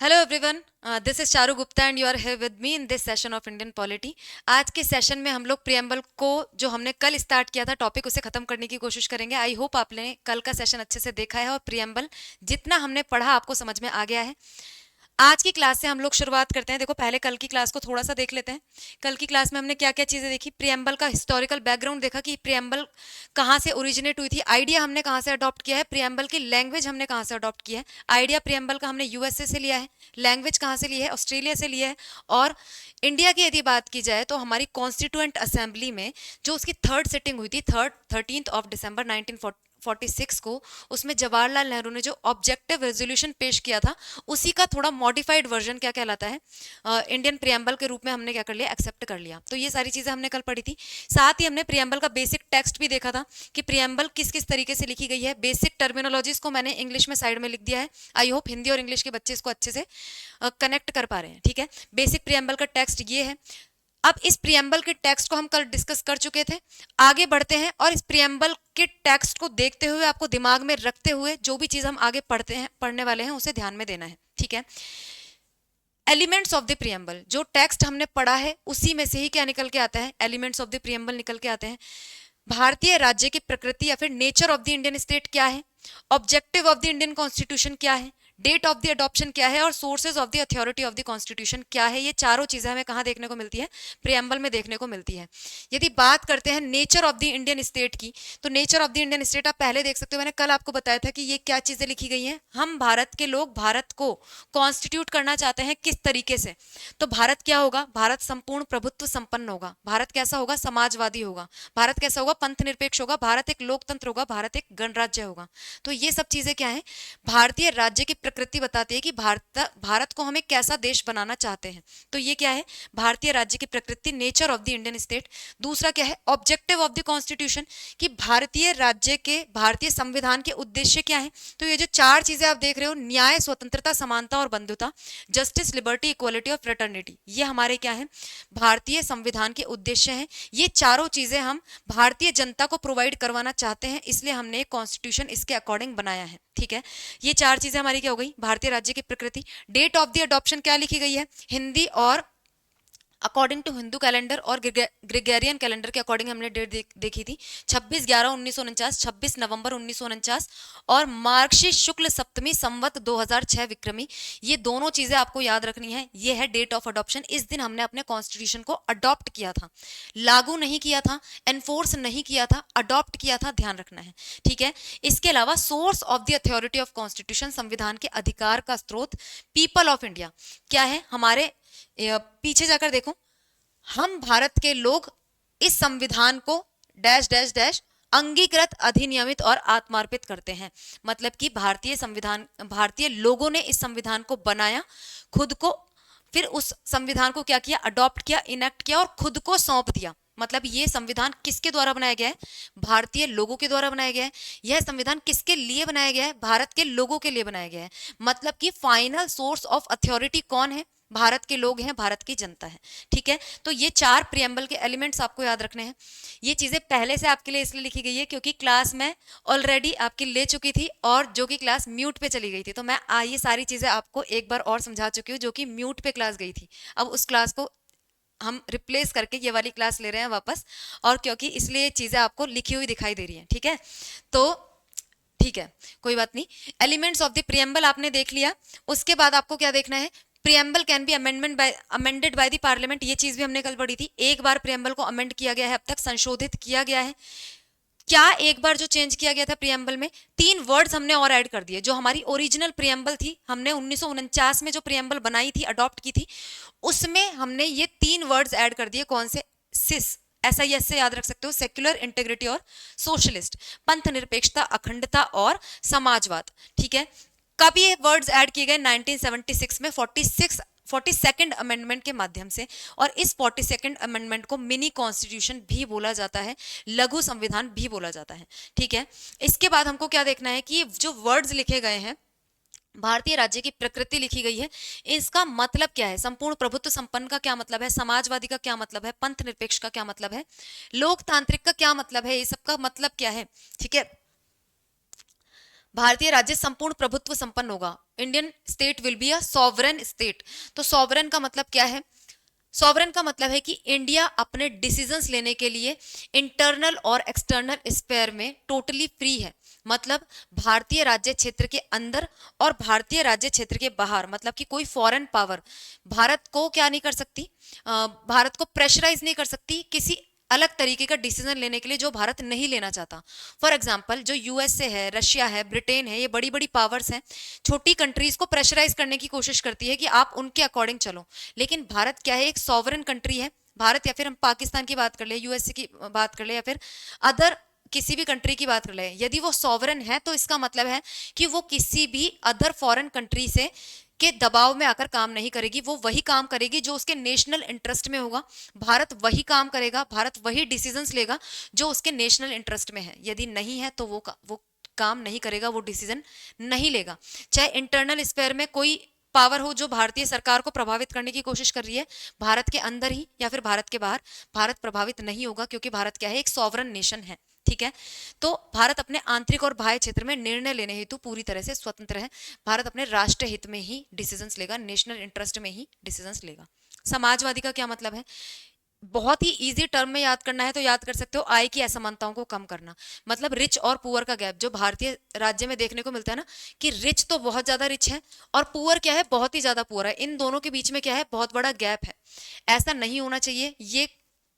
Hello everyone, this is Charu Gupta and you are here with me in this session of Indian polity. आज के session में हम लोग preamble को जो हमने कल स्टार्ट किया था टॉपिक उसे खत्म करने की कोशिश करेंगे। आई होप आपने कल का सेशन अच्छे से देखा है और प्रियम्बल जितना हमने पढ़ा आपको समझ में आ गया है। आज की क्लास से हम लोग शुरुआत करते हैं। देखो, पहले कल की क्लास को थोड़ा सा देख लेते हैं। कल की क्लास में हमने क्या क्या चीजें देखी। प्रियम्बल का हिस्टोरिकल बैकग्राउंड देखा कि प्रियम्बल कहाँ से ओरिजिनेट हुई थी, आइडिया हमने कहाँ से अडॉप्ट किया है, प्रियम्बल की लैंग्वेज हमने कहाँ से अडॉप्ट किया है। आइडिया प्रियम्बल का हमने यूएसए से लिया है, लैंग्वेज कहाँ से ली है, ऑस्ट्रेलिया से लिया है। और इंडिया की यदि बात की जाए तो हमारी कॉन्स्टिट्यूएंट असेंबली में जो उसकी थर्ड सिटिंग हुई थी 13 दिसंबर 1946 को, उसमें जवाहरलाल नेहरू ने जो ऑब्जेक्टिव रेजोल्यूशन पेश किया था उसी का थोड़ा मॉडिफाइड वर्जन क्या कहलाता है, इंडियन प्रियम्बल के रूप में हमने क्या कर लिया, एक्सेप्ट कर लिया। तो ये सारी चीजें हमने कल पढ़ी थी। साथ ही हमने प्रियम्बल का बेसिक टेक्स्ट भी देखा था कि प्रियम्बल किस किस तरीके से लिखी गई है। बेसिक टर्मिनोलॉजीज को मैंने इंग्लिश में साइड में लिख दिया है। आई होप हिंदी और इंग्लिश के बच्चे इसको अच्छे से कनेक्ट कर पा रहे हैं। ठीक है, बेसिक प्रियम्बल का टेक्स्ट ये है। अब इस प्रियम्बल के टेक्स्ट को हम कल डिस्कस कर चुके थे। आगे बढ़ते हैं और इस प्रियम्बल के टेक्स्ट को देखते हुए, आपको दिमाग में रखते हुए जो भी चीज हम आगे पढ़ने वाले हैं उसे ध्यान में देना है। ठीक है, एलिमेंट्स ऑफ द प्रियम्बल, जो टेक्स्ट हमने पढ़ा है उसी में से ही क्या निकल के आता है, एलिमेंट्स ऑफ द प्रियम्बल निकल के आते हैं। भारतीय राज्य की प्रकृति या फिर nature of the Indian state क्या है, objective of the Indian constitution क्या है, डेट ऑफ द अडॉप्शन क्या है और sources of the authority of the constitution क्या है। ये चारों चीजें हमें कहाँ देखने को मिलती है, प्रियम्बल में देखने को मिलती है। यदि बात करते हैं nature of the Indian state की, तो nature of the Indian state आप पहले देख सकते हो। मैंने कल आपको बताया था कि ये क्या चीजें लिखी गई हैं। हम भारत के लोग भारत को कॉन्स्टिट्यूट करना चाहते हैं किस तरीके से, तो भारत क्या होगा, भारत संपूर्ण प्रभुत्व संपन्न होगा, भारत कैसा होगा, समाजवादी होगा, भारत कैसा होगा, पंथ निरपेक्ष होगा, भारत एक लोकतंत्र होगा, भारत एक गणराज्य होगा। तो ये सब चीजें क्या है, भारतीय राज्य की प्रकृति बताती है कि भारत को हमें कैसा देश बनाना चाहते हैं। तो ये क्या है, भारतीय राज्य की प्रकृति, nature of the Indian state. दूसरा क्या है, ऑब्जेक्टिव ऑफ द कॉन्स्टिट्यूशन, कि भारतीय राज्य के, भारतीय संविधान के उद्देश्य क्या है। तो ये जो चार चीजें आप देख रहे हो, न्याय, स्वतंत्रता, समानता और बंधुता, जस्टिस, लिबर्टी, इक्वलिटी और फ्रेटर्निटी, ये हमारे क्या है, भारतीय संविधान के उद्देश्य हैं। ये चारों चीजें हम भारतीय जनता को प्रोवाइड करवाना चाहते हैं, इसलिए हमने एक कॉन्स्टिट्यूशन इसके अकॉर्डिंग बनाया है। ठीक है, ये चार चीजें हमारी क्या हो गई, भारतीय राज्य की प्रकृति। डेट ऑफ द अडॉप्शन क्या लिखी गई है, हिंदी और अकॉर्डिंग टू हिंदू कैलेंडर और ग्रेगरियन कैलेंडर के अकॉर्डिंग हमने डेट देखी थी 26/11/1949, 26 नवंबर 1949 और मार्गशीर्ष शुक्ल सप्तमी संवत 2006 विक्रमी। ये दोनों चीजें आपको याद रखनी है। ये है डेट ऑफ अडॉप्शन। इस दिन हमने अपने कॉन्स्टिट्यूशन को अडॉप्ट किया था, लागू नहीं किया था, एनफोर्स नहीं किया था, अडॉप्ट किया था, ध्यान रखना है। ठीक है, इसके अलावा source of the authority of constitution, संविधान के अधिकार का स्रोत, पीपल ऑफ इंडिया क्या है, हमारे पीछे जाकर देखो, हम भारत के लोग इस संविधान को डैश डैश डैश अंगीकृत, अधिनियमित और आत्मार्पित करते हैं। मतलब कि भारतीय संविधान, भारतीय लोगों ने इस संविधान को बनाया, खुद को, फिर उस संविधान को क्या किया, अडॉप्ट किया, इनेक्ट किया और खुद को सौंप दिया। मतलब ये संविधान किसके द्वारा बनाया गया है, भारतीय लोगों के द्वारा बनाया गया है। यह संविधान किसके लिए बनाया गया है, भारत के लोगों के लिए बनाया गया है। मतलब कि फाइनल सोर्स ऑफ अथॉरिटी कौन है, भारत के लोग हैं, भारत की जनता है। ठीक है, तो ये चार प्रियम्बल के एलिमेंट्स आपको याद रखने हैं। ये चीजें पहले से आपके लिए इसलिए लिखी गई है क्योंकि क्लास में ऑलरेडी आपकी ले चुकी थी और जो कि क्लास म्यूट पे चली गई थी। तो मैं ये सारी चीजें आपको एक बार और समझा चुकी हूँ जो कि म्यूट पे क्लास गई थी। अब उस क्लास को हम रिप्लेस करके ये वाली क्लास ले रहे हैं वापस, और क्योंकि इसलिए चीजें आपको लिखी हुई दिखाई दे रही हैं। ठीक है, तो ठीक है, कोई बात नहीं। एलिमेंट्स ऑफ द प्रियम्बल आपने देख लिया। उसके बाद आपको क्या देखना है, preamble can be amended by the parliament. ये चीज भी हमने कल पढ़ी थी। एक बार प्रियम्बल को अमेंड किया गया है, अब तक संशोधित किया गया है। क्या एक बार जो चेंज किया गया था प्रियम्बल में, 3 वर्ड्स हमने और ऐड कर दिए। जो हमारी ओरिजिनल प्रियम्बल थी, हमने 1949 में जो प्रियम्बल बनाई थी, अडॉप्ट की थी, उसमें हमने ये 3 वर्ड्स ऐड कर दिए। कौन से, सिस, ऐसा ही ऐसे याद रख सकते हो, सेक्युलर, इंटेग्रिटी और सोशलिस्ट, पंथ निरपेक्षता, अखंडता और समाजवाद। ठीक है, कब ये वर्ड्स ऐड किए गए, 1976 में 42nd अमेंडमेंट के माध्यम से। और इस 42nd अमेंडमेंट को मिनी कॉन्स्टिट्यूशन भी बोला जाता है, लघु संविधान भी बोला जाता है। ठीक है, इसके बाद हमको क्या देखना है कि जो वर्ड्स लिखे गए हैं, भारतीय राज्य की प्रकृति लिखी गई है, इसका मतलब क्या है, संपूर्ण प्रभुत्व संपन्न का क्या मतलब है, समाजवादी का क्या मतलब है, पंथ निरपेक्ष का क्या मतलब है, लोकतांत्रिक का क्या मतलब है, ये सबका मतलब क्या है। ठीक है, भारतीय राज्य संपूर्ण प्रभुत्व संपन्न होगा। Indian state will be a sovereign state. तो सॉवरेन का मतलब क्या है? सॉवरेन का मतलब है कि इंडिया अपने डिसीजंस लेने के लिए इंटरनल और एक्सटर्नल स्फेयर में टोटली फ्री है। मतलब भारतीय राज्य क्षेत्र के अंदर और भारतीय राज्य क्षेत्र के बाहर, मतलब कि कोई फॉरेन पावर भारत को क्या नहीं कर सकती, भारत को प्रेशराइज नहीं कर सकती किसी अलग तरीके का डिसीजन लेने के लिए जो भारत नहीं लेना चाहता। फॉर एग्जाम्पल जो यूएसए है, रशिया है, ब्रिटेन है, ये बड़ी बड़ी पावर्स हैं, छोटी कंट्रीज को प्रेशराइज करने की कोशिश करती है कि आप उनके अकॉर्डिंग चलो। लेकिन भारत क्या है? एक सॉवरेन कंट्री है। भारत, या फिर हम पाकिस्तान की बात कर ले, यूएसए की बात कर ले, या फिर अदर किसी भी कंट्री की बात कर ले, यदि वो सॉवरेन है तो इसका मतलब है कि वो किसी भी अदर फॉरेन कंट्री से के दबाव में आकर काम नहीं करेगी। वो वही काम करेगी जो उसके नेशनल इंटरेस्ट में होगा। भारत वही काम करेगा, भारत वही डिसीजंस लेगा जो उसके नेशनल इंटरेस्ट में है। यदि नहीं है तो वो काम नहीं करेगा, वो डिसीजन नहीं लेगा। चाहे इंटरनल स्फेयर में कोई पावर हो जो भारतीय सरकार को प्रभावित करने की कोशिश कर रही है, भारत के अंदर ही या फिर भारत के बाहर, भारत प्रभावित नहीं होगा, क्योंकि भारत क्या है? एक सॉवरन नेशन है। ठीक है, तो भारत अपने आंतरिक और बाह्य क्षेत्र में निर्णय लेने हेतु पूरी तरह से स्वतंत्र है। भारत अपने राष्ट्र हित में ही डिसीजंस लेगा, नेशनल इंटरेस्ट में ही डिसीजंस लेगा। समाजवादी का क्या मतलब है? बहुत ही इजी टर्म में याद करना है तो याद कर सकते हो, आय की असमानताओं को कम करना। मतलब रिच और पुअर का गैप जो भारतीय राज्य में देखने को मिलता है ना, कि रिच तो बहुत ज्यादा रिच है और पुअर क्या है? बहुत ही ज्यादा पुअर है। इन दोनों के बीच में क्या है? बहुत बड़ा गैप है। ऐसा नहीं होना चाहिए। ये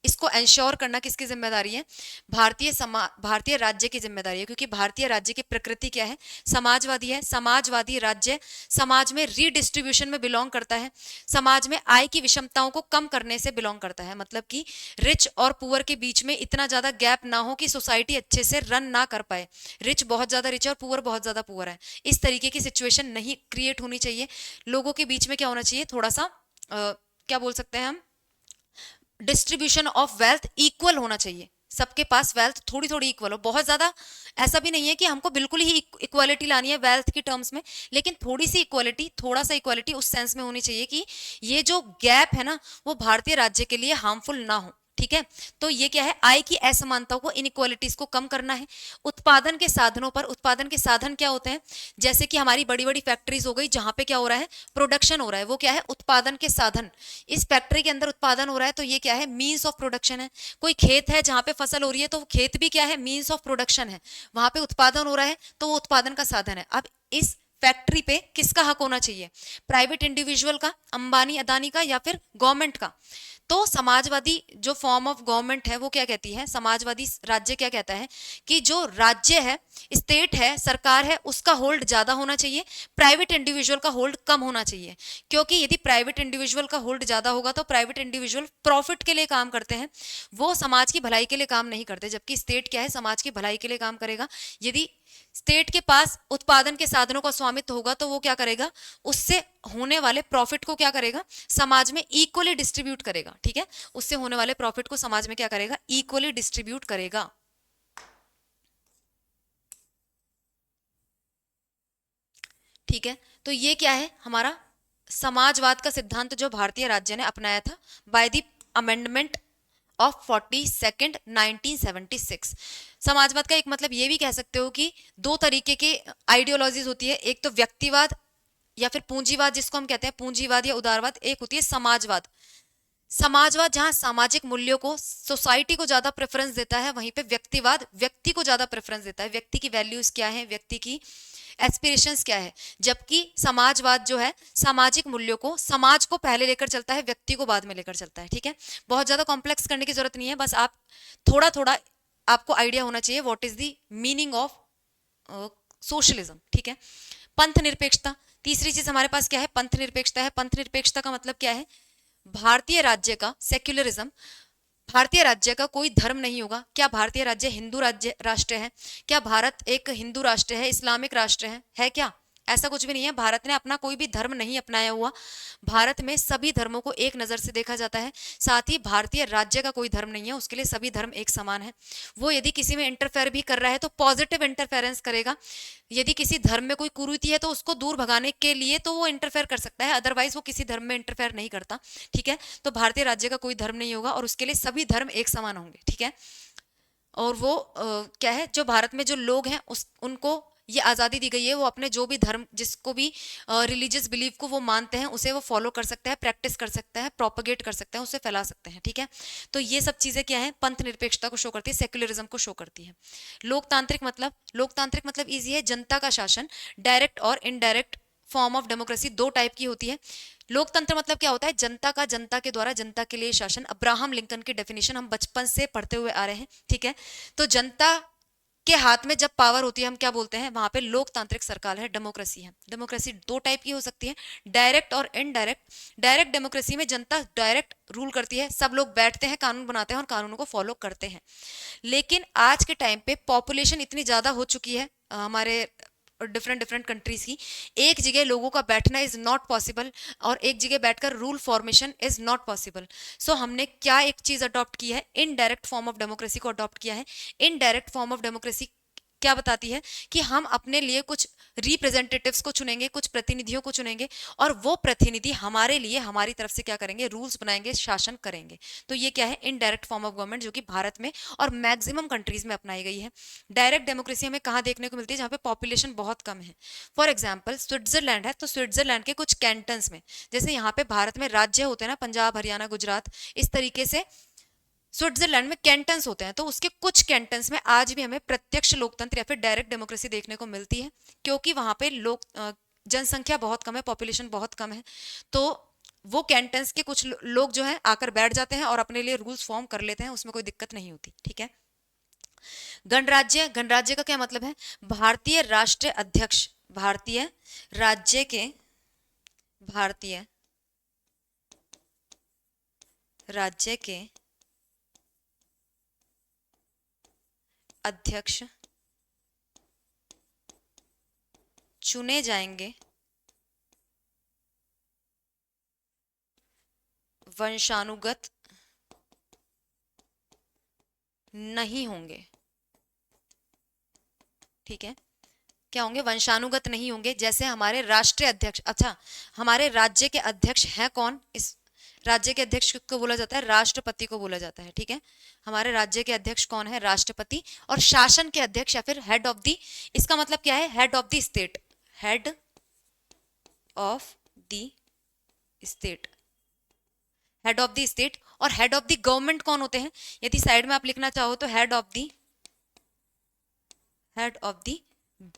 इसको एंश्योर करना किसकी जिम्मेदारी है? भारतीय राज्य की जिम्मेदारी है, क्योंकि भारतीय राज्य की प्रकृति क्या है? समाजवादी है। समाजवादी राज्य समाज में रीडिस्ट्रीब्यूशन में बिलोंग करता है, समाज में आय की विषमताओं को कम करने से बिलोंग करता है। मतलब कि रिच और पुअर के बीच में इतना ज्यादा गैप ना हो कि सोसाइटी अच्छे से रन ना कर पाए। रिच बहुत ज्यादा रिच है और पुअर बहुत ज्यादा पुअर है, इस तरीके की सिचुएशन नहीं क्रिएट होनी चाहिए। लोगों के बीच में क्या होना चाहिए? थोड़ा सा क्या बोल सकते हैं हम, डिस्ट्रीब्यूशन ऑफ वेल्थ इक्वल होना चाहिए। सबके पास वेल्थ थोड़ी थोड़ी इक्वल हो। बहुत ज्यादा ऐसा भी नहीं है कि हमको बिल्कुल ही इक्वालिटी लानी है वेल्थ की टर्म्स में, लेकिन थोड़ी सी इक्वालिटी, थोड़ा सा इक्वालिटी उस सेंस में होनी चाहिए कि ये जो गैप है ना, वो भारतीय राज्य के लिए हार्मफुल ना हो। ठीक है, तो ये क्या है? आय की असमानताओं को, इनइक्वालिटीज को कम करना है। उत्पादन के साधनों पर, उत्पादन के साधन क्या होते हैं? जैसे कि हमारी बड़ी बड़ी फैक्ट्रीज हो गई जहां पे क्या हो रहा है? प्रोडक्शन हो रहा है, वो क्या है? उत्पादन के साधन। इस फैक्ट्री के अंदर उत्पादन हो रहा है तो ये क्या है? मीन्स ऑफ प्रोडक्शन है। कोई खेत है जहां पे फसल हो रही है तो वो खेत भी क्या है? मीन्स ऑफ प्रोडक्शन है। वहां पे उत्पादन हो रहा है तो वो उत्पादन का साधन है। अब इस फैक्ट्री पे किसका हक होना चाहिए? प्राइवेट इंडिविजुअल का, अंबानी अदानी का, या फिर गवर्नमेंट का? तो समाजवादी जो फॉर्म ऑफ गवर्नमेंट है वो क्या कहती है? समाजवादी राज्य क्या कहता है कि जो राज्य है, स्टेट है, सरकार है, उसका होल्ड ज्यादा होना चाहिए, प्राइवेट इंडिविजुअल का होल्ड कम होना चाहिए। क्योंकि यदि प्राइवेट इंडिविजुअल का होल्ड ज्यादा होगा तो प्राइवेट इंडिविजुअल प्रॉफिट के लिए काम करते हैं, वो समाज की भलाई के लिए काम नहीं करते। जबकि स्टेट क्या है? समाज की भलाई के लिए काम करेगा। यदि स्टेट के पास उत्पादन के साधनों का स्वामित्व होगा तो वो क्या करेगा? उससे होने वाले प्रॉफिट को क्या करेगा? समाज में इक्वली डिस्ट्रीब्यूट करेगा। ठीक है, उससे होने वाले प्रॉफिट को समाज में क्या करेगा? इक्वली डिस्ट्रीब्यूट करेगा। ठीक है, तो ये क्या है? हमारा समाजवाद का सिद्धांत जो भारतीय राज्य ने अपनाया था बाय द अमेंडमेंट ऑफ 42 1976। समाजवाद का एक मतलब ये भी कह सकते हो कि दो तरीके के आइडियोलॉजीज होती है, एक तो व्यक्तिवाद या फिर पूंजीवाद जिसको हम कहते हैं पूंजीवाद या उदारवाद, एक होती है समाजवाद। समाजवाद जहां सामाजिक मूल्यों को, सोसाइटी को ज्यादा प्रेफरेंस देता है, वहीं पे व्यक्तिवाद व्यक्ति को ज्यादा प्रेफरेंस देता है। व्यक्ति की वैल्यूज क्या है, व्यक्ति की एस्पिरेशंस क्या है। जबकि समाजवाद जो है सामाजिक मूल्यों को, समाज को पहले लेकर चलता है, व्यक्ति को बाद में लेकर चलता है। ठीक है, बहुत ज्यादा कॉम्प्लेक्स करने की जरूरत नहीं है, बस आप थोड़ा थोड़ा आपको आइडिया होना चाहिए what is the meaning of socialism. ठीक है, पंथ निरपेक्षता, तीसरी चीज हमारे पास क्या है? पंथ निरपेक्षता है। पंथ निरपेक्षता का मतलब क्या है? भारतीय राज्य का सेक्युलरिज्म, भारतीय राज्य का कोई धर्म नहीं होगा। क्या भारतीय राज्य हिंदू राज्य राष्ट्र है? क्या भारत एक हिंदू राष्ट्र है, इस्लामिक राष्ट्र है क्या? ऐसा कुछ भी नहीं है। भारत ने अपना कोई भी धर्म नहीं अपनाया हुआ। भारत में सभी धर्मों को एक नजर से देखा जाता है। साथ ही भारतीय राज्य का कोई धर्म नहीं है, उसके लिए सभी धर्म एक समान है। वो यदि किसी में इंटरफेयर भी कर रहा है तो पॉजिटिव इंटरफेरेंस करेगा। यदि किसी धर्म में कोई कुरीति है तो उसको दूर भगाने के लिए तो वो इंटरफेयर कर सकता है, अदरवाइज वो किसी धर्म में इंटरफेयर नहीं करता। ठीक है, तो भारतीय राज्य का कोई धर्म नहीं होगा और उसके लिए सभी धर्म एक समान होंगे। ठीक है, और वो क्या है? जो भारत में जो लोग हैं उनको ये आज़ादी दी गई है, वो अपने जो भी धर्म, जिसको भी रिलीजियस बिलीव को वो मानते हैं, उसे वो फॉलो कर सकता है, प्रैक्टिस कर सकता है, प्रोपगेट कर सकते हैं, उसे फैला सकते हैं, ठीक है। तो ये सब चीज़ें क्या है, पंथ निरपेक्षता को शो करती है, सेक्युलरिज्म को शो करती है। लोकतांत्रिक मतलब इजी है, जनता का शासन, डायरेक्ट और इनडायरेक्ट फॉर्म ऑफ डेमोक्रेसी दो टाइप की होती है। लोकतंत्र मतलब क्या होता है, जनता का जनता के द्वारा जनता के लिए शासन। अब्राहम लिंकन की डेफिनेशन हम बचपन से पढ़ते हुए आ रहे हैं, ठीक है। तो जनता के हाथ में जब पावर होती है, हम क्या बोलते हैं, वहां पे लोकतांत्रिक सरकार है, डेमोक्रेसी है। डेमोक्रेसी दो टाइप की हो सकती है, डायरेक्ट और इनडायरेक्ट। डायरेक्ट डेमोक्रेसी में जनता डायरेक्ट रूल करती है, सब लोग बैठते हैं, कानून बनाते हैं और कानूनों को फॉलो करते हैं। लेकिन आज के टाइम पे पॉपुलेशन इतनी ज्यादा हो चुकी है हमारे डिफरेंट डिफरेंट कंट्रीज की, एक जगह लोगों का बैठना इज नॉट पॉसिबल, और एक जगह बैठकर rule formation is not possible. So हमने क्या एक चीज अडॉप्ट की है, इनडायरेक्ट फॉर्म ऑफ डेमोक्रेसी को अडॉप्ट किया है। इनडायरेक्ट फॉर्म ऑफ डेमोक्रेसी क्या बताती है कि हम अपने लिए कुछ रिप्रेजेंटेटिव्स को चुनेंगे, कुछ प्रतिनिधियों को चुनेंगे, और वो प्रतिनिधि हमारे लिए हमारी तरफ से क्या करेंगे, रूल्स बनाएंगे, शासन करेंगे। तो ये क्या है, इनडायरेक्ट फॉर्म ऑफ गवर्नमेंट, जो कि भारत में और मैक्सिमम कंट्रीज में अपनाई गई है। डायरेक्ट डेमोक्रेसी हमें कहाँ देखने को मिलती है, जहाँ पे पॉपुलेशन बहुत कम है। फॉर एग्जाम्पल स्विट्जरलैंड है, तो स्विट्जरलैंड के कुछ कैंटन्स में, जैसे यहाँ पे भारत में राज्य होते हैं ना, पंजाब, हरियाणा, गुजरात, इस तरीके से स्विट्जरलैंड में कैंटन्स होते हैं। तो उसके कुछ कैंटन्स में आज भी हमें प्रत्यक्ष लोकतंत्र या फिर डायरेक्ट डेमोक्रेसी देखने को मिलती है, क्योंकि वहां पे लोग जनसंख्या बहुत कम है, पॉपुलेशन बहुत कम है। तो वो कैंटन्स के कुछ लोग जो हैं आकर बैठ जाते हैं और अपने लिए रूल्स फॉर्म कर लेते हैं, उसमें कोई दिक्कत नहीं होती, ठीक है। गणराज्य, गणराज्य का क्या मतलब है, भारतीय राष्ट्रीय अध्यक्ष, भारतीय राज्य के, भारतीय राज्य के अध्यक्ष चुने जाएंगे वंशानुगत नहीं होंगे, ठीक है। क्या होंगे, वंशानुगत नहीं होंगे। जैसे हमारे राष्ट्रीय अध्यक्ष, अच्छा हमारे राज्य के अध्यक्ष हैं कौन, इस राज्य के अध्यक्ष को बोला जाता है, राष्ट्रपति को बोला जाता है, ठीक है। हमारे राज्य के अध्यक्ष कौन है, राष्ट्रपति। और शासन के अध्यक्ष या फिर हेड ऑफ द, इसका मतलब क्या है, head of the state, head of the state, head of the state. और हेड ऑफ द गवर्नमेंट कौन होते हैं, यदि साइड में आप लिखना चाहो तो head of the, head of the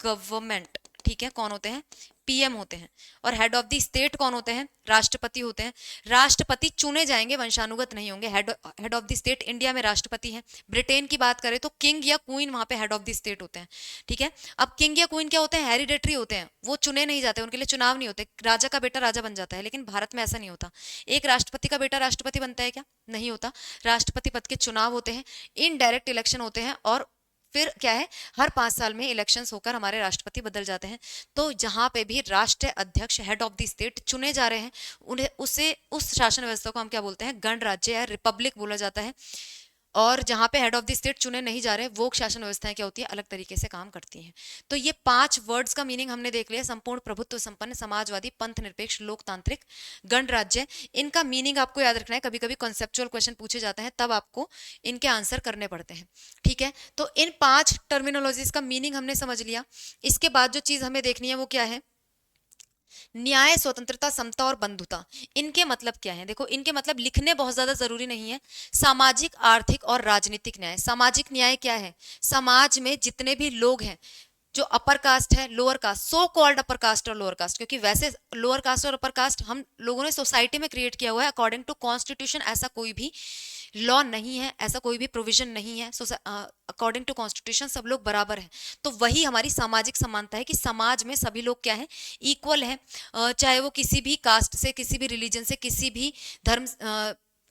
government, ठीक है, कौन होते हैं, पीएम होते हैं। और हेड ऑफ द स्टेट कौन होते हैं, राष्ट्रपति होते हैं। राष्ट्रपति चुने जाएंगे, वंशानुगत नहीं होंगे। Head of the state India में राष्ट्रपति है। ब्रिटेन की बात करें तो किंग या क्वीन वहां पे हेड ऑफ द स्टेट होते हैं, ठीक है। अब किंग या क्वीन क्या होते हैं, हेरिडेटरी होते हैं, वो चुने नहीं जाते, उनके लिए चुनाव नहीं होते। राजा का बेटा राजा बन जाता है, लेकिन भारत में ऐसा नहीं होता। एक राष्ट्रपति का बेटा राष्ट्रपति बनता है क्या, नहीं होता। राष्ट्रपति पद के चुनाव होते हैं, इनडायरेक्ट इलेक्शन होते हैं, और फिर क्या है, हर 5 साल में इलेक्शंस होकर हमारे राष्ट्रपति बदल जाते हैं। तो जहां पे भी राष्ट्रीय अध्यक्ष, हेड ऑफ द स्टेट चुने जा रहे हैं, उन्हें उसे उस शासन व्यवस्था को हम क्या बोलते हैं, गणराज्य या रिपब्लिक बोला जाता है। और जहां पे हेड ऑफ द स्टेट चुने नहीं जा रहे, वो शासन व्यवस्थाएं क्या होती है, अलग तरीके से काम करती हैं। तो ये 5 वर्ड्स का मीनिंग हमने देख लिया, संपूर्ण प्रभुत्व संपन्न, समाजवादी, पंथ निरपेक्ष, लोकतांत्रिक, गणराज्य। इनका मीनिंग आपको याद रखना है, कभी कभी कॉन्सेप्चुअल क्वेश्चन पूछे जाते हैं, तब आपको इनके आंसर करने पड़ते हैं, ठीक है। तो इन 5 टर्मिनोलॉजीज का मीनिंग हमने समझ लिया। इसके बाद जो चीज हमें देखनी है वो क्या है, न्याय, स्वतंत्रता, समता और बंधुता। इनके मतलब क्या है, देखो इनके मतलब लिखने बहुत ज्यादा जरूरी नहीं है। सामाजिक, आर्थिक और राजनीतिक न्याय। सामाजिक न्याय क्या है, समाज में जितने भी लोग हैं, जो अपर कास्ट है, lower caste, so called upper caste और लोअर कास्ट, क्योंकि वैसे लोअर कास्ट और अपर कास्ट हम लोगों ने सोसाइटी में क्रिएट किया हुआ है अकॉर्डिंग टू कॉन्स्टिट्यूशन। ऐसा कोई भी लॉ नहीं है, ऐसा कोई भी प्रोविजन नहीं है। अकॉर्डिंग टू कॉन्स्टिट्यूशन सब लोग बराबर हैं। तो वही हमारी सामाजिक समानता है कि समाज में सभी लोग क्या है, इक्वल हैं। चाहे वो किसी भी कास्ट से, किसी भी रिलीजन से, किसी भी धर्म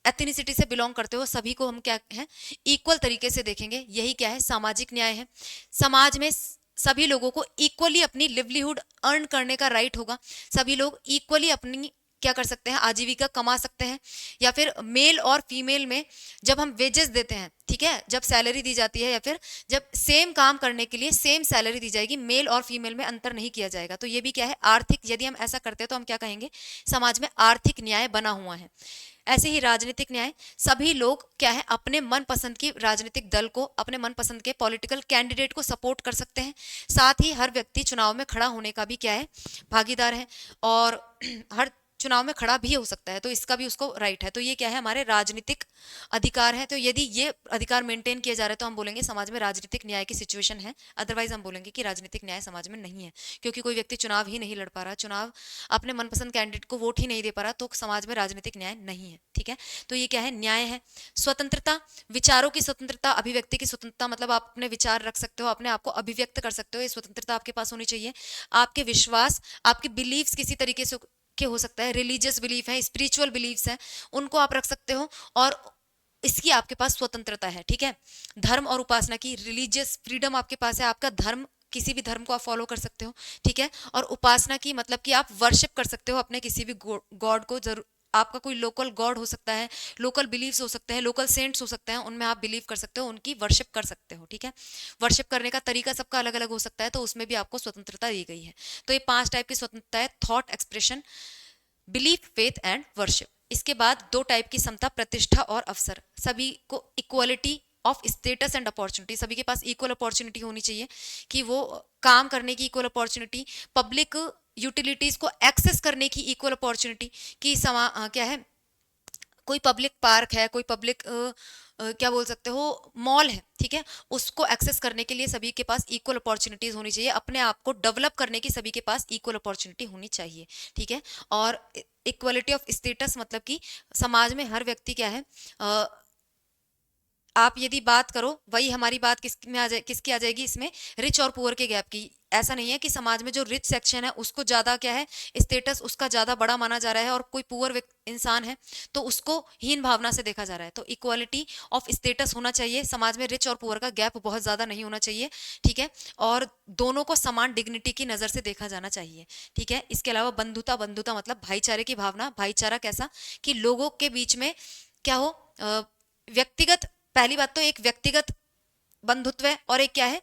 एथनिसिटी से बिलोंग करते हो, सभी को हम क्या है, इक्वल तरीके से देखेंगे। यही क्या है, सामाजिक न्याय है। समाज में सभी लोगों को इक्वली अपनी लिवलीहुड अर्न करने का राइट होगा। सभी लोग इक्वली अपनी क्या कर सकते हैं, आजीविका कमा सकते हैं। या फिर मेल और फीमेल में जब हम वेजेस देते हैं, ठीक है, जब सैलरी दी जाती है, या फिर जब सेम काम करने के लिए सेम सैलरी दी जाएगी, मेल और फीमेल में अंतर नहीं किया जाएगा। तो ये भी क्या है, आर्थिक, यदि हम ऐसा करते हैं तो हम क्या कहेंगे, समाज में आर्थिक न्याय बना हुआ है। ऐसे ही राजनीतिक न्याय, सभी लोग क्या है अपने मनपसंद की राजनीतिक दल को, अपने मनपसंद के पॉलिटिकल कैंडिडेट को सपोर्ट कर सकते हैं। साथ ही हर व्यक्ति चुनाव में खड़ा होने का भी क्या है भागीदार है, और हर चुनाव में खड़ा भी हो सकता है, तो इसका भी उसको राइट है। तो ये क्या है हमारे राजनीतिक अधिकार है। तो यदि ये अधिकार मेंटेन किया जा रहा है तो हम बोलेंगे समाज में राजनीतिक न्याय की सिचुएशन है। अदरवाइज हम बोलेंगे कि राजनीतिक न्याय समाज में नहीं है, क्योंकि कोई व्यक्ति चुनाव ही नहीं लड़ पा रहा, चुनाव अपने मनपसंद कैंडिडेट को वोट ही नहीं दे पा रहा, तो समाज में राजनीतिक न्याय नहीं है। ठीक है, तो ये क्या है न्याय है। स्वतंत्रता, विचारों की स्वतंत्रता, अभिव्यक्ति की स्वतंत्रता, मतलब आप अपने विचार रख सकते हो, अपने आप को अभिव्यक्त कर सकते हो, ये स्वतंत्रता आपके पास होनी चाहिए। आपके विश्वास, आपके बिलीव्स किसी तरीके से के हो सकता है, रिलीजियस बिलीफ है, स्पिरिचुअल बिलीव्स हैं, उनको आप रख सकते हो, और इसकी आपके पास स्वतंत्रता है। ठीक है, धर्म और उपासना की रिलीजियस फ्रीडम आपके पास है, आपका धर्म, किसी भी धर्म को आप फॉलो कर सकते हो। ठीक है, और उपासना की मतलब कि आप वर्शिप कर सकते हो अपने किसी भी गॉड को। जरूर आपका कोई लोकल गॉड हो सकता है, लोकल बिलीव्स हो सकते हैं, लोकल सेंट्स हो सकते हैं, उनमें आप बिलीव कर सकते हो, उनकी वर्शिप कर सकते हो। ठीक है, वर्शिप करने का तरीका सबका अलग अलग हो सकता है, तो उसमें भी आपको स्वतंत्रता दी गई है। तो ये 5 टाइप की स्वतंत्रता है, thought expression, belief, faith and worship. इसके बाद 2 टाइप की समता, प्रतिष्ठा और अवसर। सभी को equality of status and opportunity, सभी के पास इक्वल अपॉर्चुनिटी होनी चाहिए कि वो काम करने की इक्वल अपॉर्चुनिटी, पब्लिक यूटिलिटीज को एक्सेस करने की इक्वल अपॉर्चुनिटी, कि क्या है कोई पब्लिक पार्क है, कोई पब्लिक क्या बोल सकते हो मॉल है, ठीक है, उसको एक्सेस करने के लिए सभी के पास इक्वल अपॉर्चुनिटीज होनी चाहिए, अपने आप को डेवलप करने की सभी के पास इक्वल अपॉर्चुनिटी होनी चाहिए। ठीक है, और इक्वलिटी ऑफ स्टेटस मतलब कि समाज में हर व्यक्ति क्या है, आप यदि बात करो, वही हमारी बात किसकी आ जाएगी इसमें, रिच और पुअर के गैप की। ऐसा नहीं है कि समाज में जो रिच सेक्शन है उसको ज्यादा क्या है स्टेटस उसका ज्यादा बड़ा माना जा रहा है, और कोई पुअर इंसान है तो उसको हीन भावना से देखा जा रहा है। तो इक्वालिटी ऑफ स्टेटस होना चाहिए समाज में, रिच और पुअर का गैप बहुत ज्यादा नहीं होना चाहिए। ठीक है, और दोनों को समान डिग्निटी की नजर से देखा जाना चाहिए। ठीक है, इसके अलावा बंधुता, बंधुता मतलब भाईचारे की भावना। भाईचारा कैसा कि लोगों के बीच में क्या हो, व्यक्तिगत, पहली बात तो एक व्यक्तिगत बंधुत्व है, और एक क्या है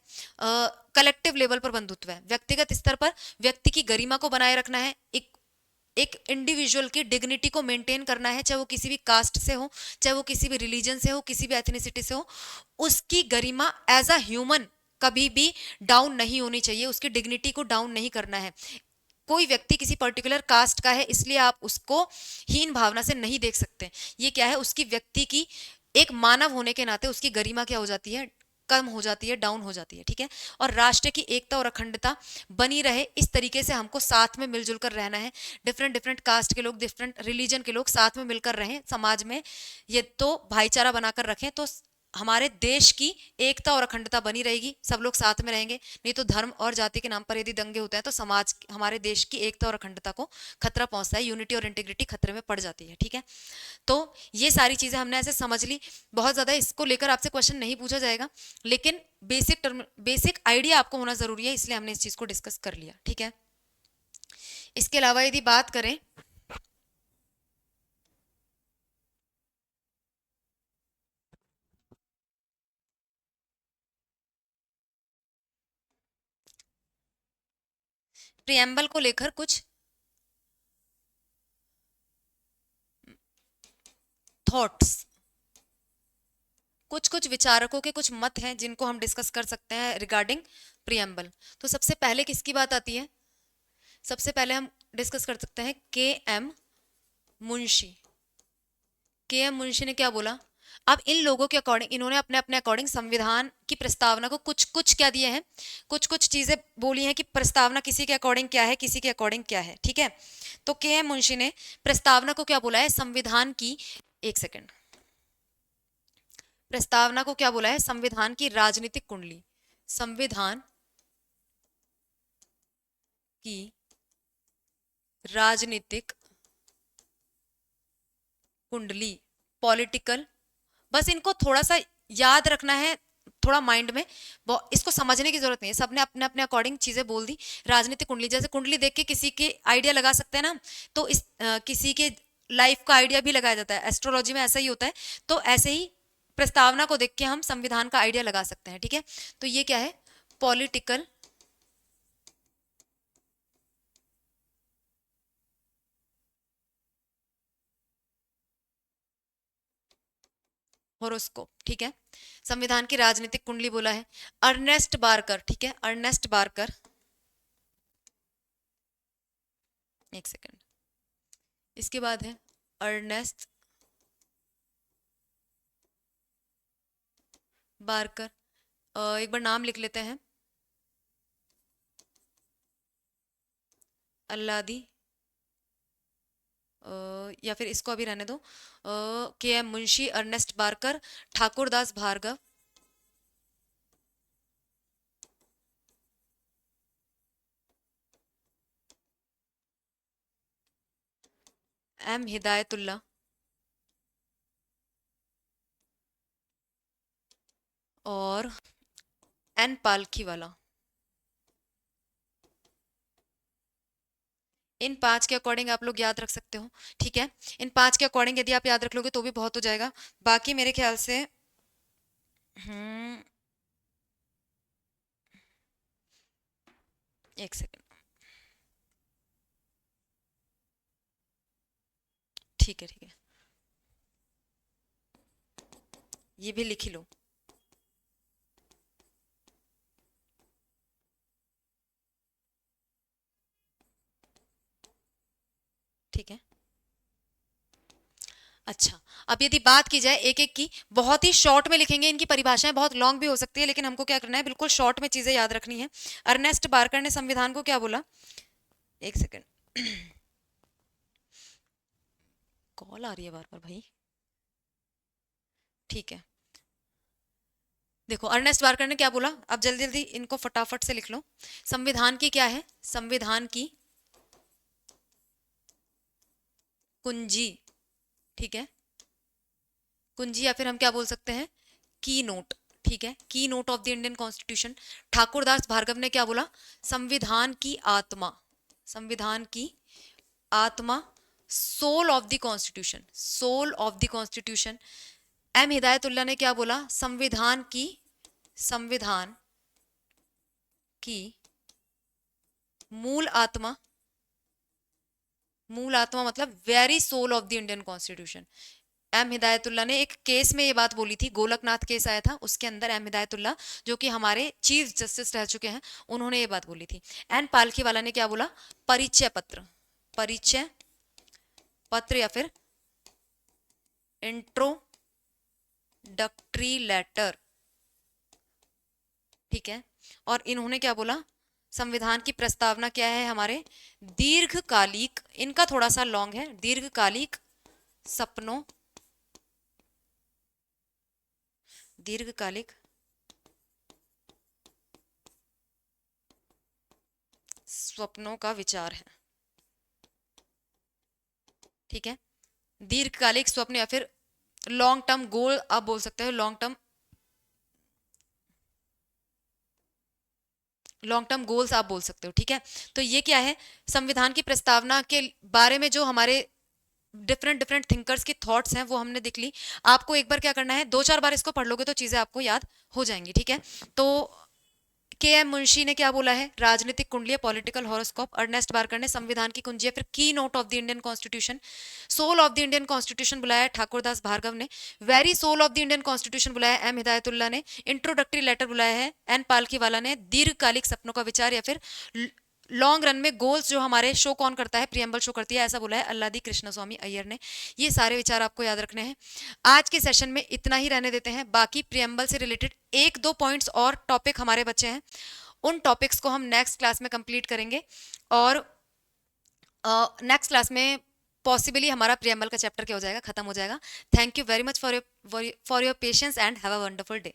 कलेक्टिव लेवल पर बंधुत्व है। व्यक्तिगत स्तर पर व्यक्ति की गरिमा को बनाए रखना है, एक इंडिविजुअल की डिग्निटी को मेंटेन करना है, चाहे वो किसी भी कास्ट से हो, चाहे वो किसी भी रिलीजन से हो, किसी भी एथनिसिटी से हो, उसकी गरिमा एज अ ह्यूमन कभी भी डाउन नहीं होनी चाहिए, उसकी डिग्निटी को डाउन नहीं करना है। कोई व्यक्ति किसी पर्टिकुलर कास्ट का है इसलिए आप उसको हीन भावना से नहीं देख सकते। ये क्या है उसकी व्यक्ति की एक मानव होने के नाते उसकी गरिमा क्या हो जाती है, कम हो जाती है, डाउन हो जाती है। ठीक है, और राष्ट्र की एकता और अखंडता बनी रहे, इस तरीके से हमको साथ में मिलजुल कर रहना है। डिफरेंट डिफरेंट कास्ट के लोग, डिफरेंट रिलीजन के लोग साथ में मिलकर रहें समाज में, ये तो भाईचारा बनाकर रखें, तो हमारे देश की एकता और अखंडता बनी रहेगी, सब लोग साथ में रहेंगे। नहीं तो धर्म और जाति के नाम पर यदि दंगे होते हैं तो समाज, हमारे देश की एकता और अखंडता को खतरा पहुंचता है, यूनिटी और इंटीग्रिटी खतरे में पड़ जाती है। ठीक है, तो ये सारी चीजें हमने ऐसे समझ ली। बहुत ज्यादा इसको लेकर आपसे क्वेश्चन नहीं पूछा जाएगा, लेकिन बेसिक आइडिया आपको होना जरूरी है, इसलिए हमने इस चीज को डिस्कस कर लिया। ठीक है, इसके अलावा यदि बात करें प्रियम्बल को लेकर कुछ थॉट्स, कुछ कुछ विचारकों के कुछ मत हैं जिनको हम डिस्कस कर सकते हैं रिगार्डिंग प्रियम्बल। तो सबसे पहले किसकी बात आती है, सबसे पहले हम डिस्कस कर सकते हैं के एम मुंशी। के एम मुंशी ने क्या बोला, अब इन लोगों के अकॉर्डिंग, इन्होंने अपने अपने अकॉर्डिंग संविधान की प्रस्तावना को कुछ कुछ क्या दिए हैं, कुछ कुछ चीजें बोली हैं कि प्रस्तावना किसी के अकॉर्डिंग क्या है, किसी के अकॉर्डिंग क्या है। ठीक है, तो के एम मुंशी ने प्रस्तावना को क्या बोला है, संविधान की, एक सेकेंड, प्रस्तावना को क्या बोला है, संविधान की राजनीतिक कुंडली, संविधान की राजनीतिक कुंडली, पॉलिटिकल, बस इनको थोड़ा सा याद रखना है, थोड़ा माइंड में, इसको समझने की जरूरत नहीं है, सबने अपने अपने अकॉर्डिंग चीजें बोल दी। राजनीतिक कुंडली, जैसे कुंडली देख के किसी के आइडिया लगा सकते हैं ना, तो इस किसी के लाइफ का आइडिया भी लगाया जाता है, एस्ट्रोलॉजी में ऐसा ही होता है। तो ऐसे ही प्रस्तावना को देख के हम संविधान का आइडिया लगा सकते हैं। ठीक है, तो ये क्या है, पॉलिटिकल होरोस्कोप, ठीक है। संविधान की राजनीतिक कुंडली बोला है अर्नेस्ट बारकर, ठीक है, अर्नेस्ट बारकर। एक सेकंड, इसके बाद है अर्नेस्ट बारकर। एक बार नाम लिख लेते हैं, अल्लादी, या फिर इसको अभी रहने दो, के एम मुंशी, अर्नेस्ट बारकर, ठाकुरदास भार्गव, एम हिदायतुल्ला, और एन पालखीवाला। इन 5 के अकॉर्डिंग आप लोग याद रख सकते हो, ठीक है। इन 5 के अकॉर्डिंग यदि आप याद रख लोगे तो भी बहुत हो जाएगा। बाकी मेरे ख्याल से एक सेकंड, ठीक है, ठीक है, ये भी लिख ही लो। ठीक है, अच्छा, अब यदि बात की जाए एक एक की, बहुत ही शॉर्ट में लिखेंगे, इनकी परिभाषाएं बहुत लॉन्ग भी हो सकती है, लेकिन हमको क्या करना है, बिल्कुल शॉर्ट में चीजें याद रखनी है। अर्नेस्ट बारकर ने संविधान को क्या बोला, एक सेकंड, कॉल आ रही है बार बार भाई, ठीक है। देखो अर्नेस्ट बारकर ने क्या बोला, अब जल्दी जल्दी इनको फटाफट से लिख लो। संविधान की क्या है, संविधान की कुंजी, ठीक है, कुंजी, या फिर हम क्या बोल सकते हैं, की नोट, ठीक है, key note of the Indian constitution. Thakurdas Bhargava ने क्या बोला, संविधान की आत्मा, संविधान की आत्मा, soul of the constitution, soul of the constitution. M Hidayatullah ने क्या बोला, संविधान की, संविधान की मूल आत्मा, मूल आत्मा मतलब very soul of the Indian constitution. M Hidayatullah ने एक केस में ये बात बोली थी, गोलकनाथ केस आया था, उसके अंदर एम हिदायतुल्ला जो कि हमारे चीफ जस्टिस रह चुके हैं, उन्होंने ये बात बोली थी। एन पालखीवाला ने क्या बोला, परिचय पत्र, परिचय पत्र या फिर इंट्रोडक्टरी लेटर, ठीक है। और इन्होंने क्या बोला, संविधान की प्रस्तावना क्या है हमारे दीर्घकालिक, इनका थोड़ा सा लॉन्ग है, दीर्घकालिक सपनों, दीर्घकालिक स्वप्नों का विचार है, ठीक है। दीर्घकालिक स्वप्न या फिर लॉन्ग टर्म गोल आप बोल सकते हो, long term, long term goals आप बोल सकते हो, ठीक है। तो ये क्या है, संविधान की प्रस्तावना के बारे में जो हमारे डिफरेंट डिफरेंट थिंकर्स की थॉट्स हैं वो हमने देख ली। आपको एक बार क्या करना है, 2-4 बार इसको पढ़ लोगे तो चीजें आपको याद हो जाएंगी, ठीक है। तो के एम मुंशी ने क्या बोला है, राजनीतिक कुंडली, पॉलिटिकल हॉरोस्कोप। अर्नेस्ट बारकर ने संविधान की कुंजी, फिर key note of the Indian constitution. Soul of the Indian constitution बुलाया ठाकुरदास भार्गव ने। Very soul of the Indian constitution बुलाया एम हिदायतुल्ला ने। इंट्रोडक्टरी लेटर बुलाया है एन पालखीवाला ने। दीर्घकालिक सपनों का विचार या फिर लॉन्ग रन में गोल्स जो हमारे शो कौन करता है, प्रियम्बल शो करती है, ऐसा बोला है अल्लादी कृष्णस्वामी अय्यर ने। ये सारे विचार आपको याद रखने हैं। आज के सेशन में इतना ही रहने देते हैं, बाकी प्रियम्बल से रिलेटेड 1-2 पॉइंट्स और टॉपिक हमारे बच्चे हैं, उन टॉपिक्स को हम नेक्स्ट क्लास में कंप्लीट करेंगे, और नेक्स्ट क्लास में पॉसिबली हमारा प्रियम्बल का चैप्टर क्या हो जाएगा, खत्म हो जाएगा। Thank you very much for your patience and have a wonderful day.